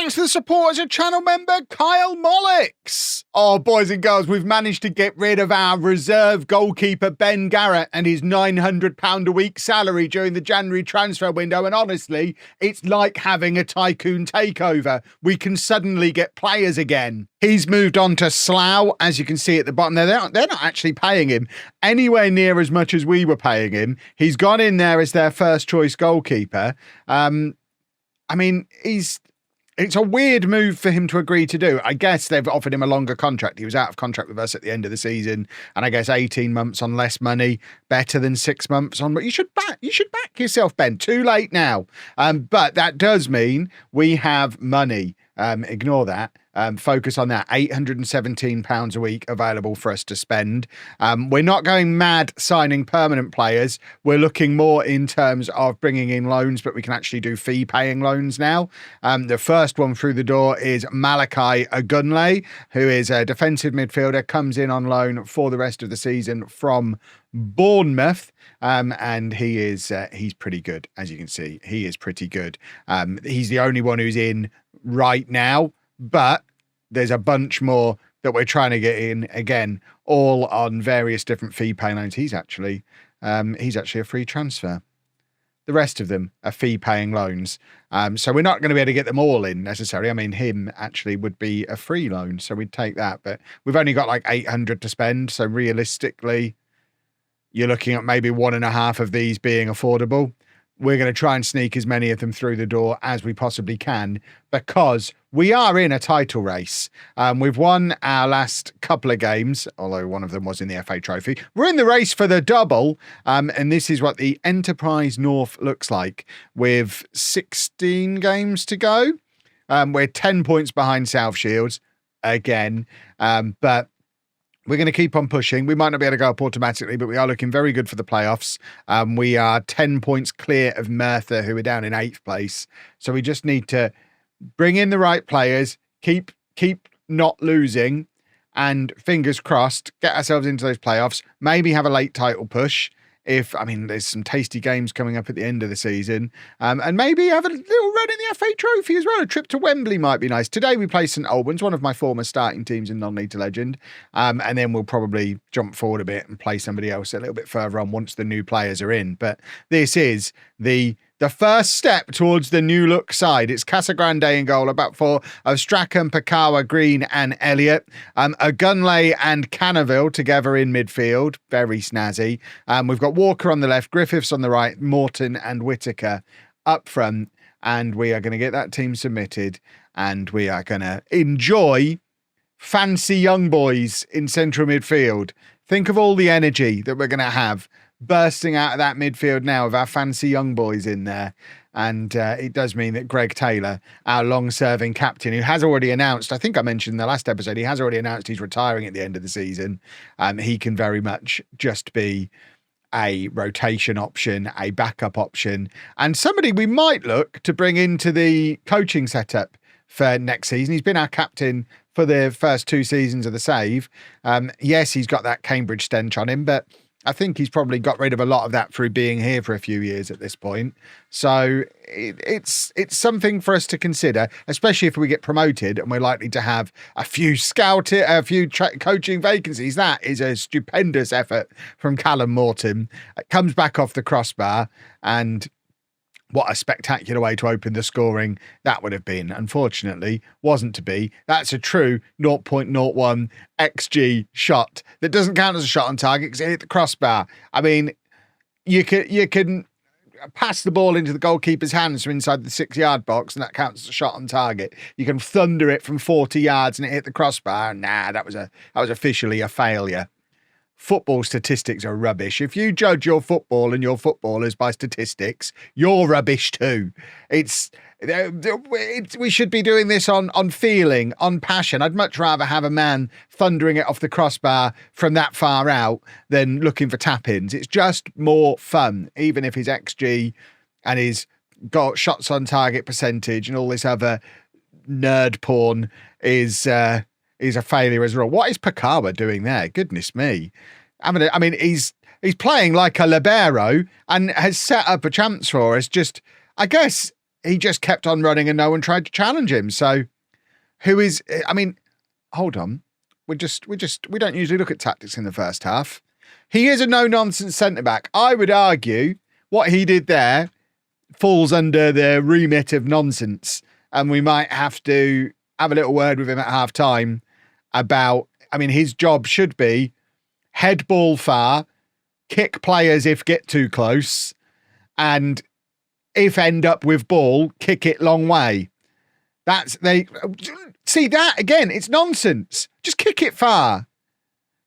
thanks to the support as a channel member, Kyle Mollix. Oh, boys and girls, we've managed to get rid of our reserve goalkeeper, Ben Garrett, and his £900 a week salary during the January transfer window. And honestly, it's like having a Tycoon Takeover. We can suddenly get players again. He's moved on to Slough, as you can see at the bottom there. They're not actually paying him anywhere near as much as we were paying him. He's gone in there as their first choice goalkeeper. It's a weird move for him to agree to do. I guess they've offered him a longer contract. He was out of contract with us at the end of the season. And I guess 18 months on less money, better than 6 months on. But you should back yourself, Ben. Too late now. But that does mean we have money. Ignore that. Focus on that. £817 a week available for us to spend. We're not going mad signing permanent players. We're looking more in terms of bringing in loans, but we can actually do fee-paying loans now. The first one through the door is Malachi Ogunle, who is a defensive midfielder, comes in on loan for the rest of the season from Bournemouth. And he's pretty good, as you can see. He is pretty good. He's the only one who's in right now, but there's a bunch more that we're trying to get in, again, all on various different fee pay loans. He's actually a free transfer. The rest of them are fee paying loans. So we're not going to be able to get them all in necessarily. I mean, him actually would be a free loan, so we'd take that, but we've only got like 800 to spend. So realistically, you're looking at maybe 1.5 of these being affordable. We're going to try and sneak as many of them through the door as we possibly can, because we are in a title race. We've won our last couple of games, although one of them was in the FA Trophy. We're in the race for the double, and this is what the Enterprise North looks like with 16 games to go. We're 10 points behind South Shields again, but we're going to keep on pushing. We might not be able to go up automatically, but we are looking very good for the playoffs. We are 10 points clear of Merthyr, who are down in 8th place. So we just need to bring in the right players, keep not losing, and fingers crossed, get ourselves into those playoffs, maybe have a late title push. There's some tasty games coming up at the end of the season, and maybe have a little run in the FA Trophy as well. A trip to Wembley might be nice. Today we play St Albans, one of my former starting teams in non-league to legend, and then we'll probably jump forward a bit and play somebody else a little bit further on once the new players are in. But this is the first step towards the new look side. It's Casagrande in goal, about 4 of Strachan, Pakawa, Green and Elliott. Ogunle and Cannaville together in midfield. Very snazzy. We've got Walker on the left, Griffiths on the right, Morton and Whitaker up front. And we are going to get that team submitted, and we are going to enjoy fancy young boys in central midfield. Think of all the energy that we're going to have bursting out of that midfield now with our fancy young boys in there. And it does mean that Greg Taylor, our long-serving captain, who has already announced, I think I mentioned in the last episode, he has already announced he's retiring at the end of the season. He can very much just be a rotation option, a backup option, and somebody we might look to bring into the coaching setup for next season. He's been our captain for the first 2 seasons of the Save. Yes, he's got that Cambridge stench on him, but I think he's probably got rid of a lot of that through being here for a few years at this point. So it's something for us to consider, especially if we get promoted and we're likely to have a few coaching vacancies. That is a stupendous effort from Callum Morton. It comes back off the crossbar, and what a spectacular way to open the scoring that would have been. Unfortunately, wasn't to be. That's a true 0.01 XG shot that doesn't count as a shot on target because it hit the crossbar. I mean, you can pass the ball into the goalkeeper's hands from inside the 6-yard box, and that counts as a shot on target. You can thunder it from 40 yards and it hit the crossbar. Nah, that was officially a failure. Football statistics are rubbish. If you judge your football and your footballers by statistics, you're rubbish too. We should be doing this on feeling, on passion. I'd much rather have a man thundering it off the crossbar from that far out than looking for tap-ins. It's just more fun, even if his XG and his shots on target percentage and all this other nerd porn is a failure as well. What is Pakawa doing there? Goodness me. I mean, he's playing like a libero and has set up a chance for us. Just, I guess, he just kept on running and no one tried to challenge him. So who is, I mean, hold on. We don't usually look at tactics in the first half. He is a no-nonsense centre-back. I would argue what he did there falls under the remit of nonsense. And we might have to have a little word with him at half-time about, I mean, his job should be head ball far, kick players if get too close, and if end up with ball, kick it long way. See that again, it's nonsense. Just kick it far.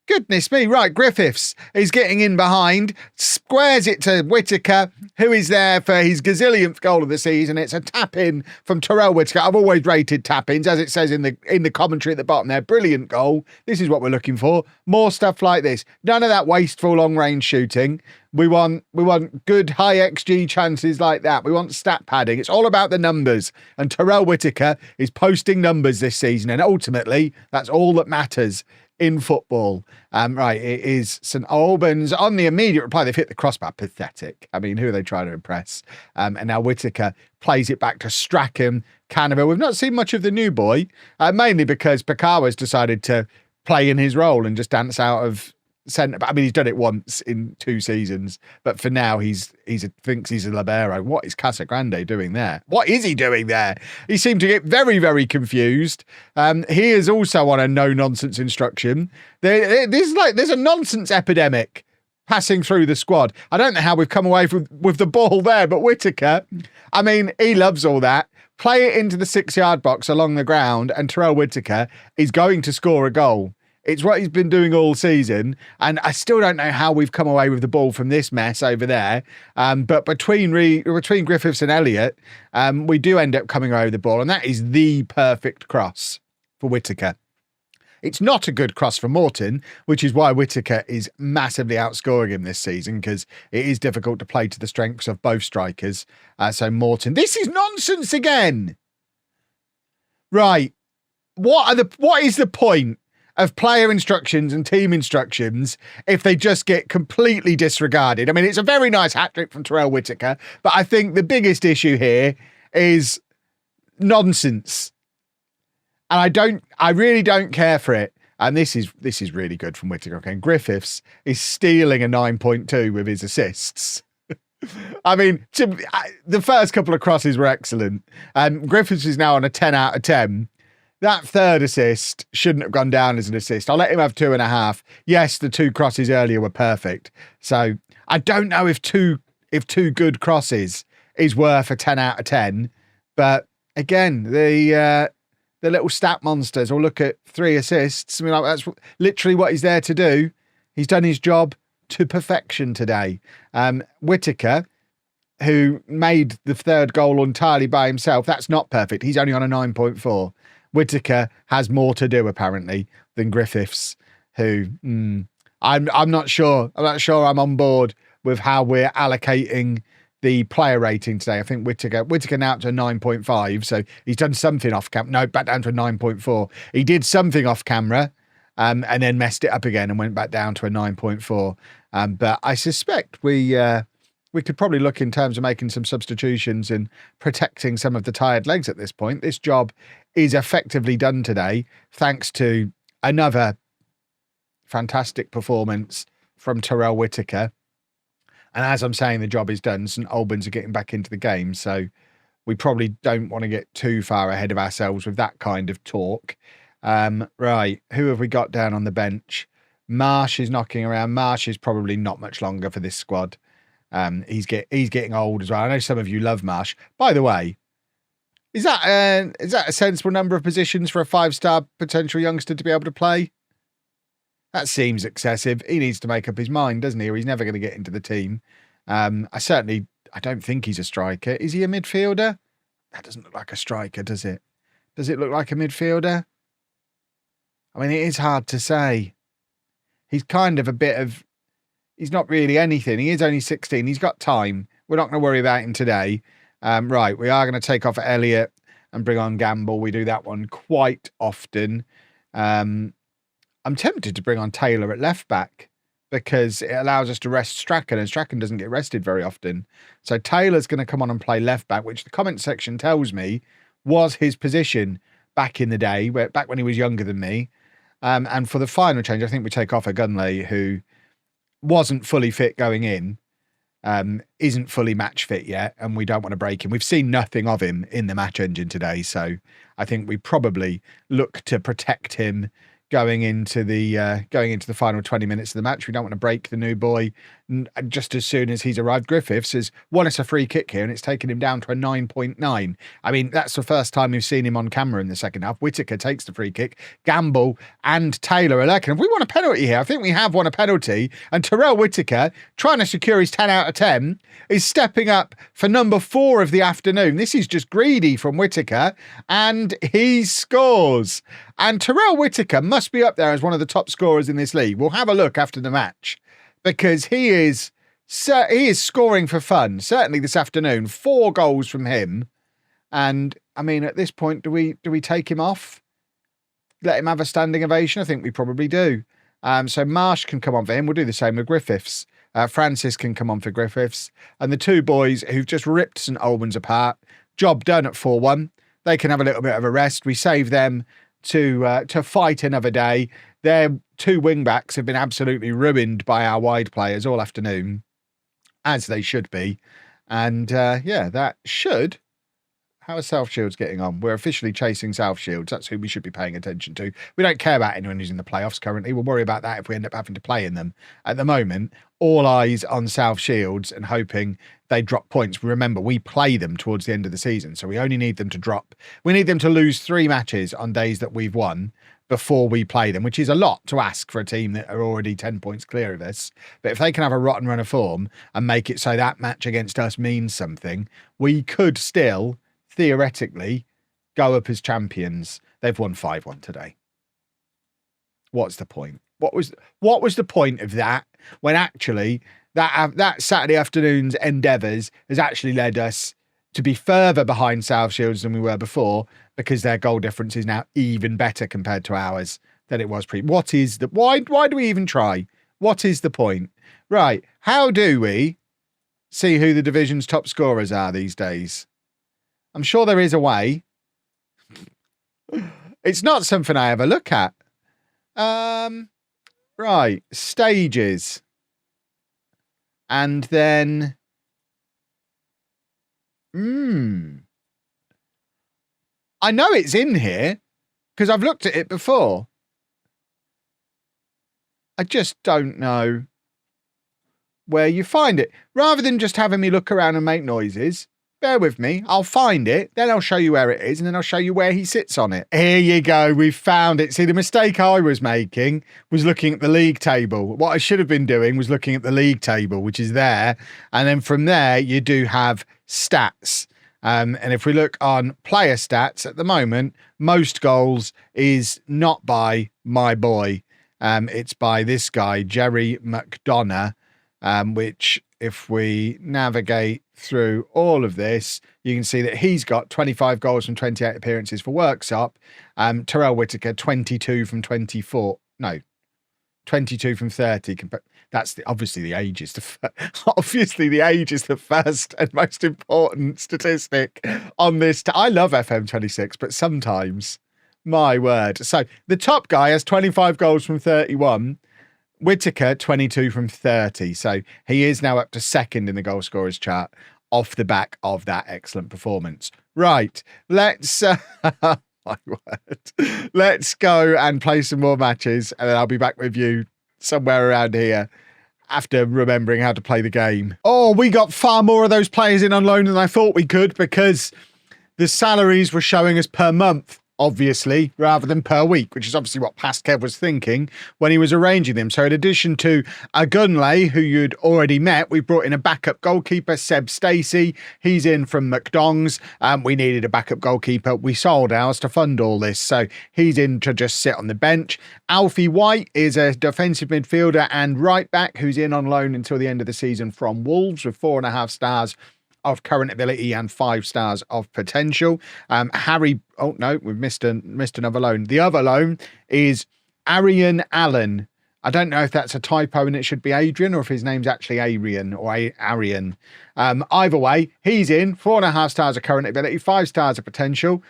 Goodness me. Right, Griffiths is getting in behind, squares it to Whittaker, who is there for his gazillionth goal of the season. It's a tap-in from Terrell Whittaker. I've always rated tap-ins, as it says in the commentary at the bottom there. Brilliant goal. This is what we're looking for. More stuff like this. None of that wasteful long-range shooting. We want good high XG chances like that. We want stat padding. It's all about the numbers. And Terrell Whittaker is posting numbers this season. And ultimately, that's all that matters in football. Right, it is St Albans on the immediate reply. They've hit the crossbar. Pathetic. I mean, who are they trying to impress? And now Whittaker plays it back to Strachan, Canaville. We've not seen much of the new boy, mainly because Pakawa's decided to play in his role and just dance out of centre. I mean, he's done it once in 2 seasons, but for now thinks he's a libero. What is Casagrande doing there? What is he doing there? He seemed to get very, very confused. He is also on a no-nonsense instruction. There's a nonsense epidemic passing through the squad. I don't know how we've come away with the ball there, but Whittaker, I mean, he loves all that. Play it into the 6-yard box along the ground, and Terrell Whittaker is going to score a goal. It's what he's been doing all season, and I still don't know how we've come away with the ball from this mess over there. But between Griffiths and Elliott, we do end up coming away with the ball, and that is the perfect cross for Whittaker. It's not a good cross for Morton, which is why Whittaker is massively outscoring him this season, because it is difficult to play to the strengths of both strikers. So Morton, this is nonsense again. Right. What is the point of player instructions and team instructions if they just get completely disregarded? I mean, it's a very nice hat-trick from Terrell Whittaker, but I think the biggest issue here is nonsense. And I really don't care for it. And this is really good from Whittaker. Okay, Griffiths is stealing a 9.2 with his assists. I mean, the first couple of crosses were excellent. Griffiths is now on a 10 out of 10. That third assist shouldn't have gone down as an assist. I'll let him have 2.5. Yes, the 2 crosses earlier were perfect. So I don't know if two good crosses is worth a 10 out of 10. But again, the little stat monsters will look at 3 assists. I mean, like, that's literally what he's there to do. He's done his job to perfection today. Whittaker, who made the 3rd goal entirely by himself, that's not perfect. He's only on a 9.4. Whittaker has more to do, apparently, than Griffiths, who I'm not sure. I'm not sure I'm on board with how we're allocating the player rating today. I think Whittaker now up to a 9.5, so he's done something off camera. No, back down to a 9.4. He did something off camera, and then messed it up again and went back down to a 9.4. But I suspect we could probably look in terms of making some substitutions and protecting some of the tired legs at this point. This job is effectively done today, thanks to another fantastic performance from Terrell Whittaker. And as I'm saying, the job is done. St Albans are getting back into the game, so we probably don't want to get too far ahead of ourselves with that kind of talk. Right, who have we got down on the bench? Marsh is knocking around. Marsh is probably not much longer for this squad. He's getting old as well. I know some of you love Marsh. By the way, is that a sensible number of positions for a 5-star potential youngster to be able to play? That seems excessive. He needs to make up his mind, doesn't he? Or he's never going to get into the team. I don't think he's a striker. Is he a midfielder? That doesn't look like a striker, does it? Does it look like a midfielder? I mean, it is hard to say. He's kind of he's not really anything. He is only 16. He's got time. We're not going to worry about him today. Right, we are going to take off Elliott and bring on Gamble. We do that one quite often. I'm tempted to bring on Taylor at left back, because it allows us to rest Strachan, and Strachan doesn't get rested very often. So Taylor's going to come on and play left back, which the comment section tells me was his position back in the day, back when he was younger than me. And for the final change, I think we take off Gunley, who wasn't fully fit going in, isn't fully match fit yet, and we don't want to break him. We've seen nothing of him in the match engine today, so I think we probably look to protect him going into the final 20 minutes of the match. We don't want to break the new boy just as soon as he's arrived. Griffiths has won us a free kick here, and it's taken him down to a 9.9. I mean, that's the first time we've seen him on camera in the second half. Whittaker takes the free kick. Gamble and Taylor are lurking. If we won a penalty here, I think we have won a penalty. And Terrell Whittaker, trying to secure his 10 out of 10, is stepping up for number 4 of the afternoon. This is just greedy from Whittaker, and he scores. And Terrell Whittaker must be up there as one of the top scorers in this league. We'll have a look after the match, because he is scoring for fun. Certainly this afternoon, 4 goals from him. And I mean, at this point, do we take him off? Let him have a standing ovation? I think we probably do. So Marsh can come on for him. We'll do the same with Griffiths. Francis can come on for Griffiths. And the 2 boys who've just ripped St Albans apart, job done at 4-1. They can have a little bit of a rest. We save them to fight another day. Their 2 wing-backs have been absolutely ruined by our wide players all afternoon, as they should be. And that should... How are South Shields getting on? We're officially chasing South Shields. That's who we should be paying attention to. We don't care about anyone who's in the playoffs currently. We'll worry about that if we end up having to play in them. At the moment, all eyes on South Shields and hoping they drop points. Remember, we play them towards the end of the season, so we only need them to drop. We need them to lose 3 matches on days that we've won before we play them, which is a lot to ask for a team that are already 10 points clear of us. But if they can have a rotten run of form and make it so that match against us means something, we could still... theoretically, go up as champions. They've won 5-1 today. What's the point? What was the point of that, when actually that Saturday afternoon's endeavours has actually led us to be further behind South Shields than we were before, because their goal difference is now even better compared to ours than it was pre. What is the... Why do we even try? What is the point? Right, how do we see who the division's top scorers are these days? I'm sure there is a way. It's not something I ever look at. Right. Stages. And then... I know it's in here, because I've looked at it before. I just don't know where you find it. Rather than just having me look around and make noises... Bear with me, I'll find it, then I'll show you where it is, and then I'll show you where he sits on it. Here you go, we've found it. See, the mistake I was making was looking at the league table. What I should have been doing was looking at the league table, which is there, and then from there you do have stats. And if we look on player stats, at the moment, most goals is not by my boy. It's by this guy, Jerry McDonough, which... if we navigate through all of this, you can see that he's got 25 goals from 28 appearances for Worksop. Terrell Whittaker, 22 from 24. No, 22 from 30. That's obviously the age is obviously the age is the first and most important statistic on this. I love FM26, but sometimes, my word. So the top guy has 25 goals from 31. Whittaker, 22 from 30. So he is now up to second in the goal scorers chart off the back of that excellent performance. Right, let's... my word. Let's go and play some more matches, and then I'll be back with you somewhere around here after remembering how to play the game. Oh, we got far more of those players in on loan than I thought we could, because the salaries were showing us per month, obviously, rather than per week, which is obviously what Paskev was thinking when he was arranging them. So in addition to Gunley, who you'd already met, we brought in a backup goalkeeper, Seb Stacey. He's in from McDonald's. We needed a backup goalkeeper. We sold ours to fund all this, so he's in to just sit on the bench. Alfie White is a defensive midfielder and right back who's in on loan until the end of the season from Wolves with 4.5 stars of current ability and 5 stars of potential. Harry, oh no, we've missed another loan. The other loan is Arian Allen, I don't know if that's a typo and it should be Adrian or if his name's actually Arian or Arian. Either way, he's in. 4.5 stars of current ability, 5 stars of potential.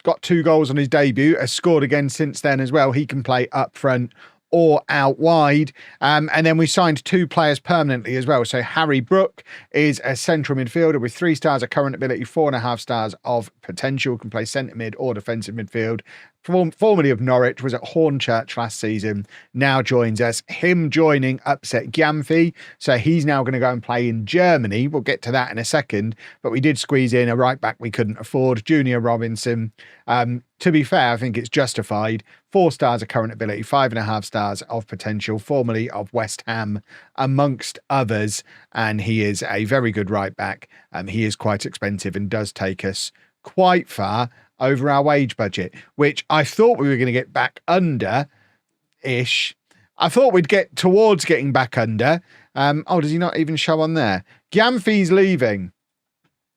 Got 2 goals on his debut, has scored again since then as well. He can play up front or out wide. And then we signed 2 players permanently as well. So Harry Brook is a central midfielder with 3 stars of current ability, 4.5 stars of potential, can play centre mid or defensive midfield. Formerly of Norwich, was at Hornchurch last season, now joins us. Him joining upset Gyamfi, so he's now going to go and play in Germany. We'll get to that in a second, but we did squeeze in a right back we couldn't afford, Junior Robinson. To be fair, I think it's justified. 4 stars of current ability, 5.5 stars of potential, formerly of West Ham, amongst others, and he is a very good right back. He is quite expensive and does take us quite far over our wage budget, which I thought we were going to get back under-ish. I thought we'd get towards getting back under. Does he not even show on there? Gyamfi's leaving.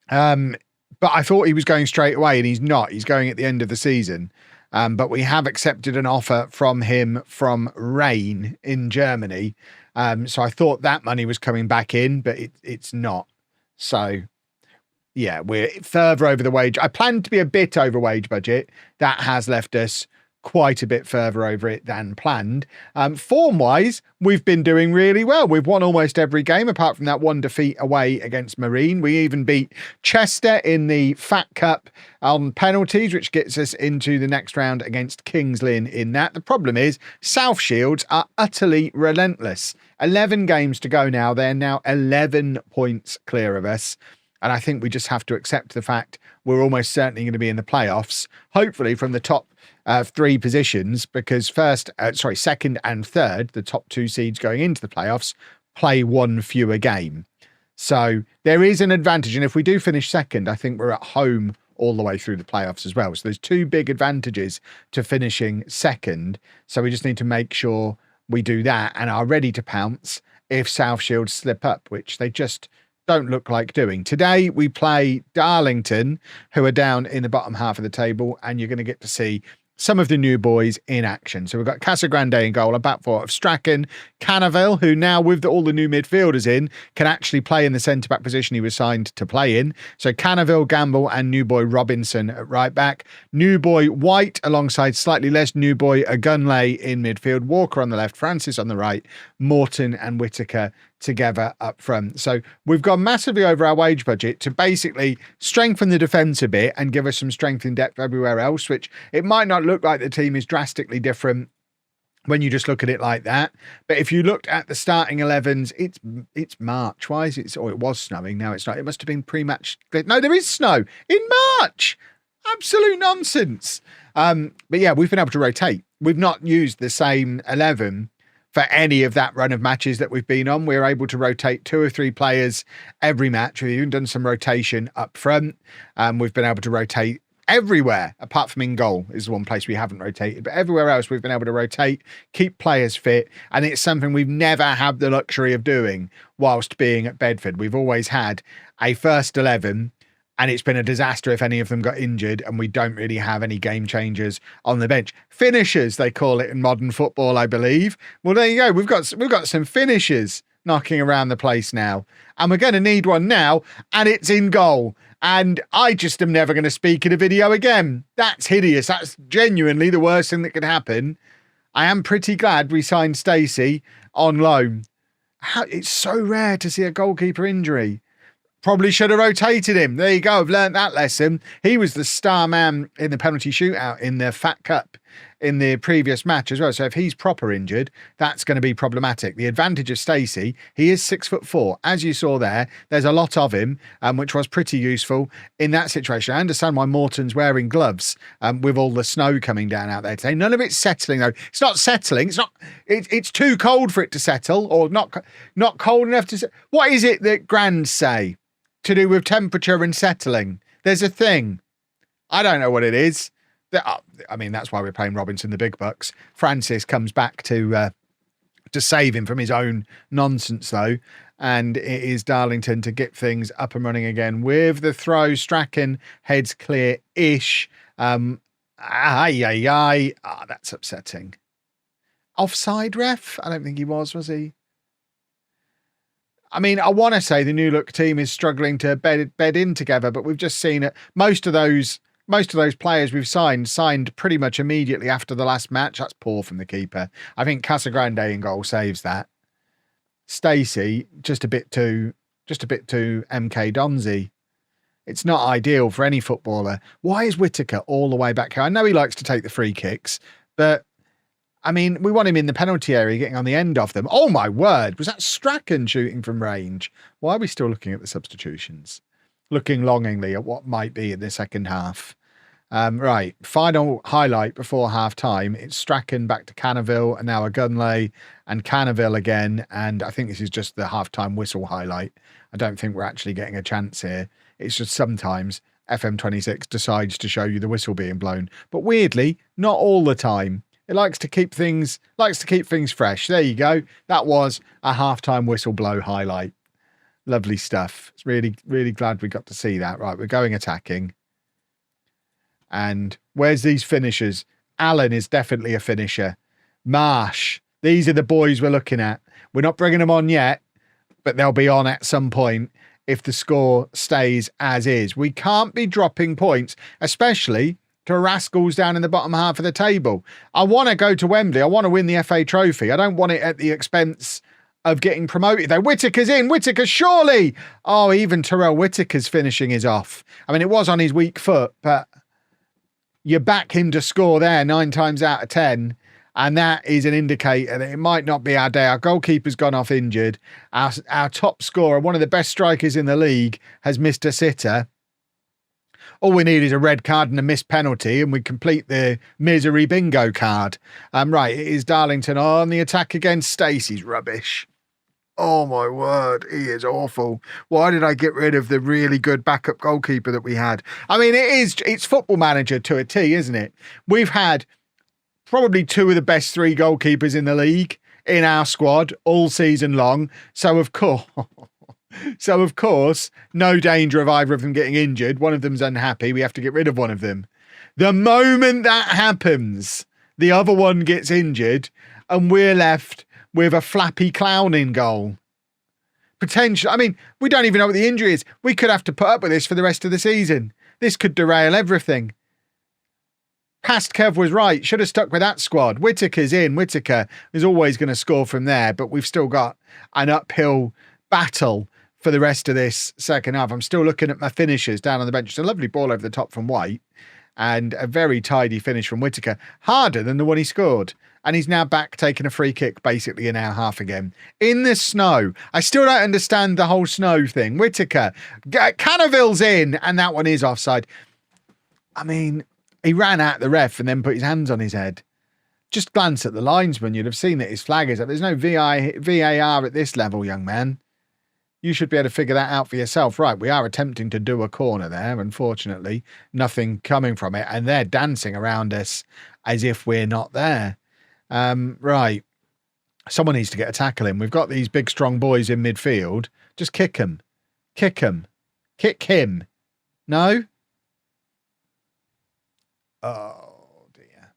But I thought he was going straight away, and he's not. He's going at the end of the season. But we have accepted an offer from him from Rain in Germany. So I thought that money was coming back in, but it's not. So yeah, we're further over the wage. I planned to be a bit over wage budget. That has left us quite a bit further over it than planned. Form-wise, we've been doing really well. We've won almost every game, apart from that 1 defeat away against Marine. We even beat Chester in the Fat Cup on penalties, which gets us into the next round against Kings Lynn in that. The problem is South Shields are utterly relentless. 11 games to go now. They're now 11 points clear of us. And I think we just have to accept the fact we're almost certainly going to be in the playoffs, hopefully from the top 3 positions, because second and third, the top 2 seeds going into the playoffs, play 1 fewer game. So there is an advantage. And if we do finish second, I think we're at home all the way through the playoffs as well. So there's 2 big advantages to finishing second. So we just need to make sure we do that and are ready to pounce if South Shields slip up, which they just don't look like doing. Today we play Darlington, who are down in the bottom half of the table, and you're going to get to see some of the new boys in action. So we've got Casagrande in goal, a back four of Strachan, Cannaville, who now with all the new midfielders in, can actually play in the centre-back position he was signed to play in. So Cannaville, Gamble and new boy Robinson at right back. New boy White alongside slightly less new boy Agunlay in midfield. Walker on the left, Francis on the right, Morton and Whitaker together up front. So we've gone massively over our wage budget to basically strengthen the defence a bit and give us some strength in depth everywhere else, which it might not look like the team is drastically different when you just look at it like that. But if you looked at the starting 11s, it's March. Why is it? It was snowing. Now it's not. It must have been pre-match. No, there is snow in March. Absolute nonsense. But yeah, we've been able to rotate. We've not used the same 11 for any of that run of matches that we've been on. We're able to rotate 2 or 3 players every match. We've even done some rotation up front. We've been able to rotate everywhere, apart from in goal is one place we haven't rotated. But everywhere else, we've been able to rotate, keep players fit. And it's something we've never had the luxury of doing whilst being at Bedford. We've always had a first 11, and it's been a disaster if any of them got injured, and we don't really have any game changers on the bench. Finishers, they call it in modern football, I believe. Well, there you go. We've got some finishers knocking around the place now, and we're going to need one now, and it's in goal. And I just am never going to speak in a video again. That's hideous. That's genuinely the worst thing that could happen. I am pretty glad we signed Stacey on loan. It's so rare to see a goalkeeper injury. Probably should have rotated him. There you go. I've learned that lesson. He was the star man in the penalty shootout in the Fat Cup in the previous match as well. So if he's proper injured, that's going to be problematic. The advantage of Stacey, he is 6'4". As you saw there, there's a lot of him, which was pretty useful in that situation. I understand why Morton's wearing gloves with all the snow coming down out there today. None of it's settling though. It's not settling. It's too cold for it to settle, or not cold enough to. What is it that Grands say to do with temperature and settling? There's a thing. I don't know what it is. I mean, that's why we're paying Robinson the big bucks. Francis comes back to save him from his own nonsense, though. And it is Darlington to get things up and running again with the throw. Strachan heads clear-ish. That's upsetting. offside ref? I don't think he was he? I mean, I want to say the New Look team is struggling to bed in together, but we've just seen it. Most of those players we've signed pretty much immediately after the last match. That's poor from the keeper. I think Casagrande in goal saves that. Stacey, just a bit too MK Donzi. It's not ideal for any footballer. Why is Whittaker all the way back here? I know he likes to take the free kicks, but I mean, we want him in the penalty area, getting on the end of them. Oh my word, was that Strachan shooting from range? Why are we still looking at the substitutions? Looking longingly at what might be in the second half. Right, final highlight before half-time. It's Strachan back to Cannaville, and now a Gunley, and Cannaville again, and I think this is just the half-time whistle highlight. I don't think we're actually getting a chance here. It's just sometimes FM26 decides to show you the whistle being blown. But weirdly, not all the time. It likes to keep things fresh. There you go. That was a half-time whistle blow highlight. Lovely stuff. It's really, really glad we got to see that. Right, we're going attacking. And where's these finishers? Allen is definitely a finisher. Marsh. These are the boys we're looking at. We're not bringing them on yet, but they'll be on at some point if the score stays as is. We can't be dropping points, especially to rascals down in the bottom half of the table. I want to go to Wembley. I want to win the FA Trophy. I don't want it at the expense of getting promoted, though. Whittaker's in. Whittaker, surely. Oh, even Terrell Whittaker's finishing is off. I mean, it was on his weak foot, but you back him to score there 9 times out of 10, and that is an indicator that it might not be our day. Our goalkeeper's gone off injured. Our top scorer, one of the best strikers in the league, has missed a sitter. All we need is a red card and a missed penalty, and we complete the misery bingo card. Right, it is Darlington on the attack against Stacey's rubbish. Oh my word, he is awful. Why did I get rid of the really good backup goalkeeper that we had? I mean, it's Football Manager to a T, isn't it? We've had probably 2 of the best 3 goalkeepers in the league in our squad all season long. So of course, no danger of either of them getting injured. One of them's unhappy. We have to get rid of one of them. The moment that happens, the other one gets injured and we're left with a flappy clown in goal. Potential. I mean, we don't even know what the injury is. We could have to put up with this for the rest of the season. This could derail everything. Past Kev was right. Should have stuck with that squad. Whittaker's in. Whittaker is always going to score from there, but we've still got an uphill battle for the rest of this second half. I'm still looking at my finishers down on the bench. It's a lovely ball over the top from White and a very tidy finish from Whittaker. Harder than the one he scored. And he's now back taking a free kick basically an hour and a half again. In the snow. I still don't understand the whole snow thing. Whittaker. Cannaville's in, and that one is offside. I mean, he ran at the ref and then put his hands on his head. Just glance at the linesman. You'd have seen that his flag is up. There's no VAR at this level, young man. You should be able to figure that out for yourself. Right, we are attempting to do a corner there. Unfortunately, nothing coming from it. And they're dancing around us as if we're not there. Right. Someone needs to get a tackle in. We've got these big, strong boys in midfield. Just kick him. Kick him. Kick him. No? Oh, dear.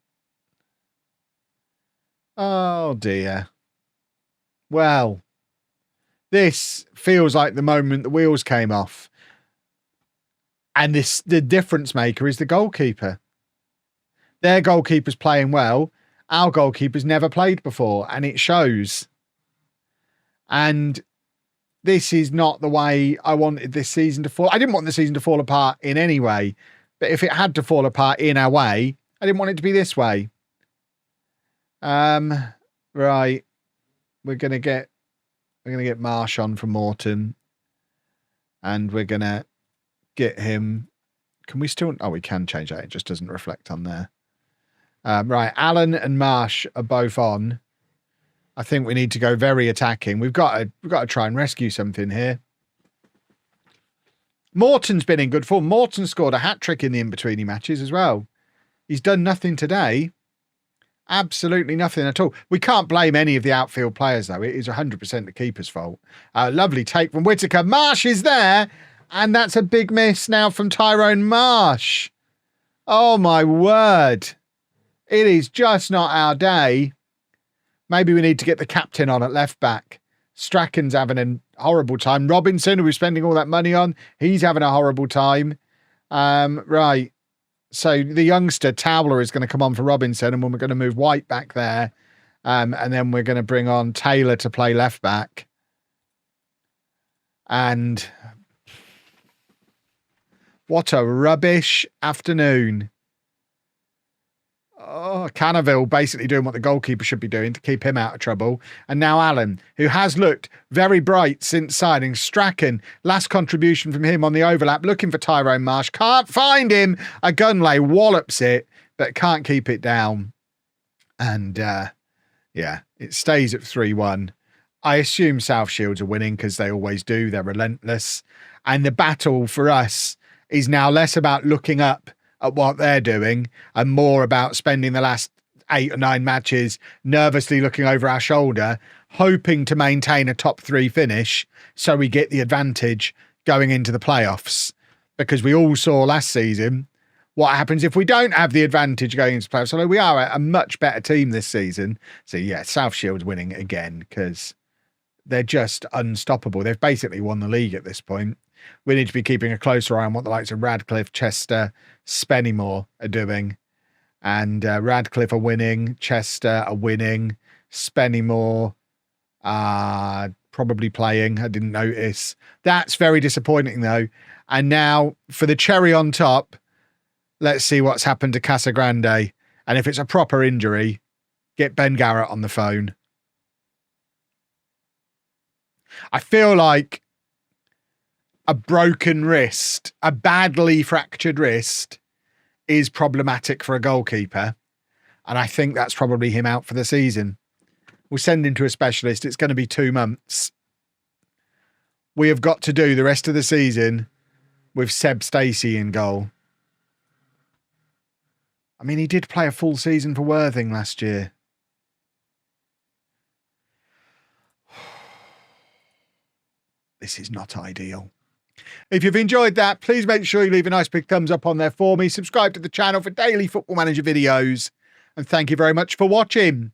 Oh, dear. Well, this feels like the moment the wheels came off. And the difference maker is the goalkeeper. Their goalkeeper's playing well. Our goalkeeper's never played before, and it shows. And this is not the way I wanted this season to fall. I didn't want the season to fall apart in any way, but if it had to fall apart in our way, I didn't want it to be this way. Right. We're gonna get Marsh on from Morton, and we're gonna get him. Can we still? Oh, we can change that. It just doesn't reflect on there. Right, Allen and Marsh are both on. I think we need to go very attacking. We've got to try and rescue something here. Morton's been in good form. Morton scored a hat-trick in the in-betweeny matches as well. He's done nothing today. Absolutely nothing at all. We can't blame any of the outfield players, though. It is 100% the keeper's fault. Lovely take from Whittaker. Marsh is there, and that's a big miss now from Tyrone Marsh. Oh, my word. It is just not our day. Maybe we need to get the captain on at left back. Strachan's having a horrible time. Robinson, who we're spending all that money on, he's having a horrible time. Right. So the youngster, Towler, is going to come on for Robinson, and we're going to move White back there. And then we're going to bring on Taylor to play left back. And what a rubbish afternoon. Oh, Canaville basically doing what the goalkeeper should be doing to keep him out of trouble. And now Allen, who has looked very bright since signing. Strachan, last contribution from him on the overlap, looking for Tyrone Marsh. Can't find him. A Gunlay wallops it, but can't keep it down. And yeah, it stays at 3-1. I assume South Shields are winning because they always do. They're relentless. And the battle for us is now less about looking up at what they're doing and more about spending the last 8 or 9 matches nervously looking over our shoulder, hoping to maintain a top 3 finish so we get the advantage going into the playoffs. Because we all saw last season what happens if we don't have the advantage going into the playoffs. Although we are a much better team this season. So yeah, South Shields winning again because they're just unstoppable. They've basically won the league at this point. We need to be keeping a closer eye on what the likes of Radcliffe, Chester, Spennymoor are doing. And Radcliffe are winning, Chester are winning, Spennymoor are probably playing. I didn't notice. That's very disappointing though. And now for the cherry on top, let's see what's happened to Casagrande. And if it's a proper injury, get Ben Garrett on the phone. I feel like a broken wrist, a badly fractured wrist, is problematic for a goalkeeper. And I think that's probably him out for the season. We'll send him to a specialist. It's going to be 2 months. We have got to do the rest of the season with Seb Stacey in goal. I mean, he did play a full season for Worthing last year. This is not ideal. If you've enjoyed that, please make sure you leave a nice big thumbs up on there for me. Subscribe to the channel for daily Football Manager videos. And thank you very much for watching.